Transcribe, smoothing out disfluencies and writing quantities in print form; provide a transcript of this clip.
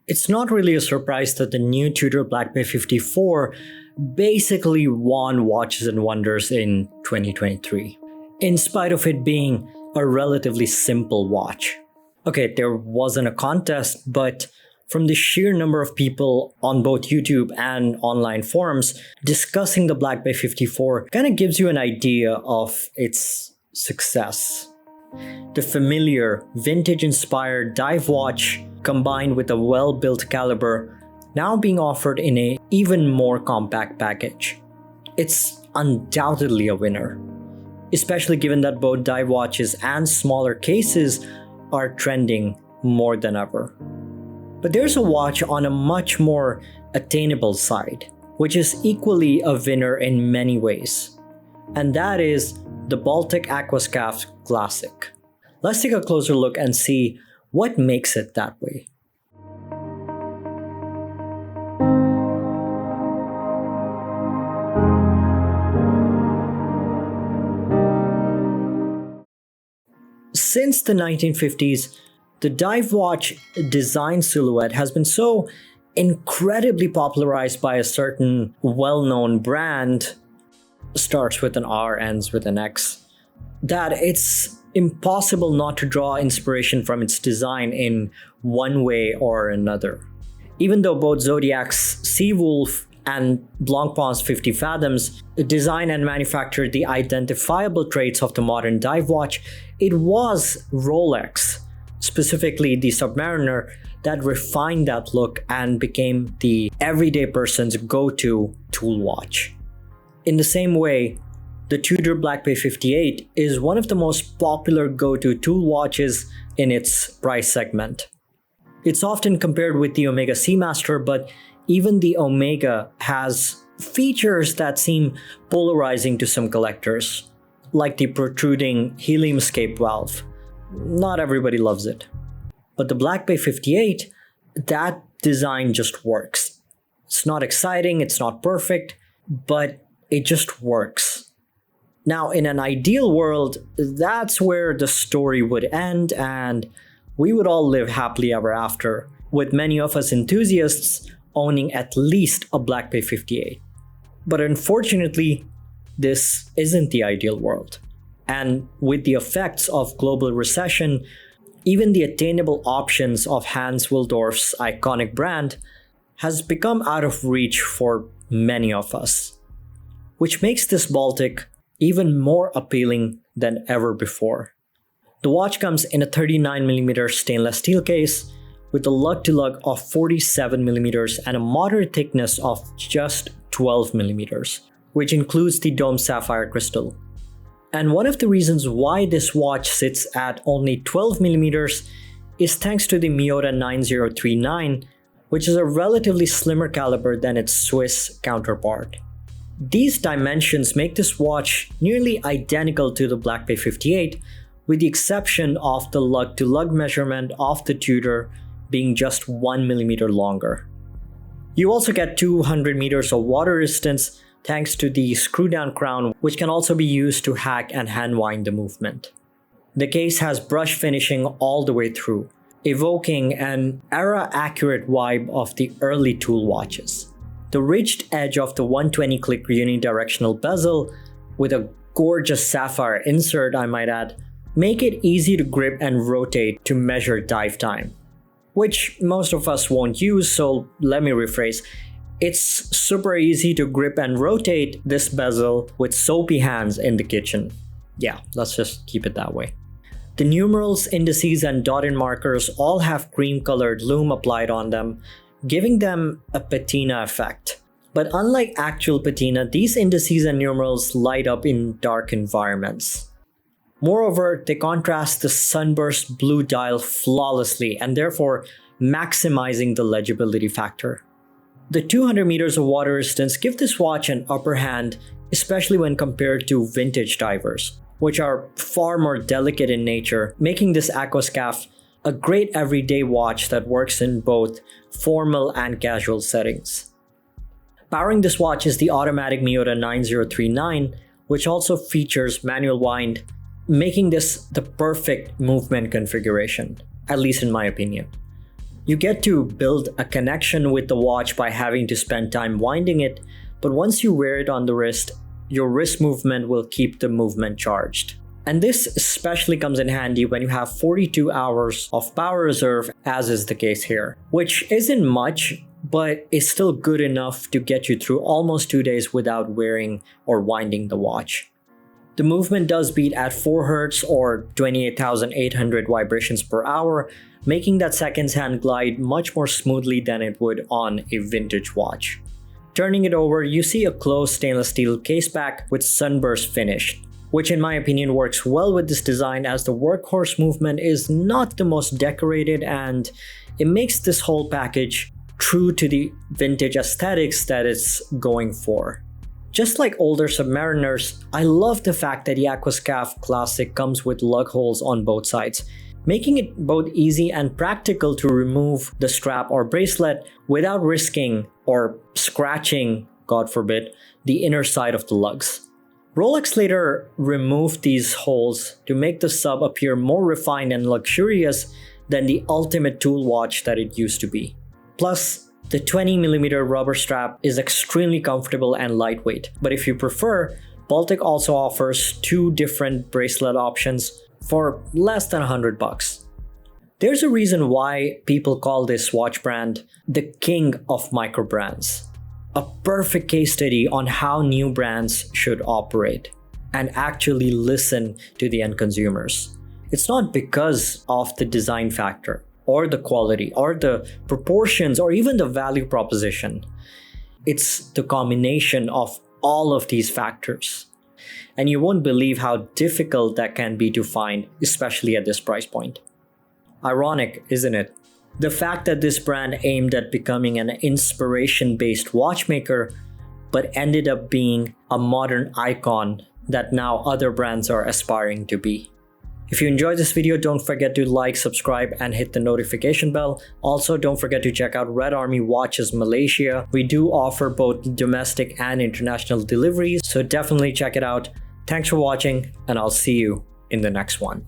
It's not really a surprise that the new Tudor Black Bay 54 basically won Watches and Wonders in 2023, in spite of it being a relatively simple watch. Okay, there wasn't a contest, but from the sheer number of people on both YouTube and online forums discussing the Black Bay 54 kind of gives you an idea of its success. The familiar, vintage-inspired dive watch combined with a well-built caliber now being offered in an even more compact package. It's undoubtedly a winner, especially given that both dive watches and smaller cases are trending more than ever. But there's a watch on a much more attainable side, which is equally a winner in many ways, and that is the Baltic Aquascaphe Classic. Let's take a closer look and see what makes it that way. Since the 1950s, the dive watch design silhouette has been so incredibly popularized by a certain well-known brand, starts with an R, ends with an X, that it's impossible not to draw inspiration from its design in one way or another. Even though both Zodiac's Seawolf and Blancpain's 50 Fathoms design and manufacture the identifiable traits of the modern dive watch, it was Rolex, specifically the Submariner, that refined that look and became the everyday person's go-to tool watch. In the same way, the Tudor Black Bay 58 is one of the most popular go-to tool watches in its price segment. It's often compared with the Omega Seamaster, but even the Omega has features that seem polarizing to some collectors, like the protruding helium escape valve. Not everybody loves it. But the Black Bay 58, that design just works. It's not exciting, it's not perfect, but it just works. Now, in an ideal world, that's where the story would end and we would all live happily ever after, with many of us enthusiasts owning at least a Black Bay 58. But unfortunately, this isn't the ideal world. And with the effects of global recession, even the attainable options of Hans Wilsdorf's iconic brand has become out of reach for many of us, which makes this Baltic even more appealing than ever before. The watch comes in a 39mm stainless steel case with a lug-to-lug of 47mm and a moderate thickness of just 12mm, which includes the domed sapphire crystal. And one of the reasons why this watch sits at only 12mm is thanks to the Miyota 9039, which is a relatively slimmer caliber than its Swiss counterpart. These dimensions make this watch nearly identical to the Black Bay 58, with the exception of the lug-to-lug measurement of the Tudor being just 1mm longer. You also get 200 meters of water resistance thanks to the screw-down crown, which can also be used to hack and hand-wind the movement. The case has brush finishing all the way through, evoking an era-accurate vibe of the early tool watches. The ridged edge of the 120-click unidirectional bezel, with a gorgeous sapphire insert I might add, make it easy to grip and rotate to measure dive time, which most of us won't use, so let me rephrase. It's super easy to grip and rotate this bezel with soapy hands in the kitchen. Yeah, let's just keep it that way. The numerals, indices, and dotted markers all have cream-colored lume applied on them, giving them a patina effect. But unlike actual patina, these indices and numerals light up in dark environments. Moreover, they contrast the sunburst blue dial flawlessly and therefore maximizing the legibility factor. The 200 meters of water resistance give this watch an upper hand, especially when compared to vintage divers, which are far more delicate in nature, making this Aquascaphe a great everyday watch that works in both formal and casual settings. Powering this watch is the automatic Miyota 9039, which also features manual wind, making this the perfect movement configuration, at least in my opinion. You get to build a connection with the watch by having to spend time winding it, but once you wear it on the wrist, your wrist movement will keep the movement charged. And this especially comes in handy when you have 42 hours of power reserve, as is the case here, which isn't much, but is still good enough to get you through almost 2 days without wearing or winding the watch. The movement does beat at 4 Hz or 28,800 vibrations per hour, making that seconds hand glide much more smoothly than it would on a vintage watch. Turning it over, you see a closed stainless steel caseback with sunburst finish, which in my opinion works well with this design as the workhorse movement is not the most decorated, and it makes this whole package true to the vintage aesthetics that it's going for. Just like older Submariners, I love the fact that the Aquascaf Classic comes with lug holes on both sides, making it both easy and practical to remove the strap or bracelet without risking or scratching, God forbid, the inner side of the lugs. Rolex later removed these holes to make the sub appear more refined and luxurious than the ultimate tool watch that it used to be. Plus, the 20mm rubber strap is extremely comfortable and lightweight, but if you prefer, BALTIC also offers 2 different bracelet options for less than $100. There's a reason why people call this watch brand the king of micro brands. A perfect case study on how new brands should operate and actually listen to the end consumers. It's not because of the design factor or the quality or the proportions or even the value proposition. It's the combination of all of these factors. And you won't believe how difficult that can be to find, especially at this price point. Ironic, isn't it? The fact that this brand aimed at becoming an inspiration-based watchmaker, but ended up being a modern icon that now other brands are aspiring to be. If you enjoyed this video, don't forget to like, subscribe, and hit the notification bell. Also, don't forget to check out Red Army Watches Malaysia. We do offer both domestic and international deliveries, so definitely check it out. Thanks for watching, and I'll see you in the next one.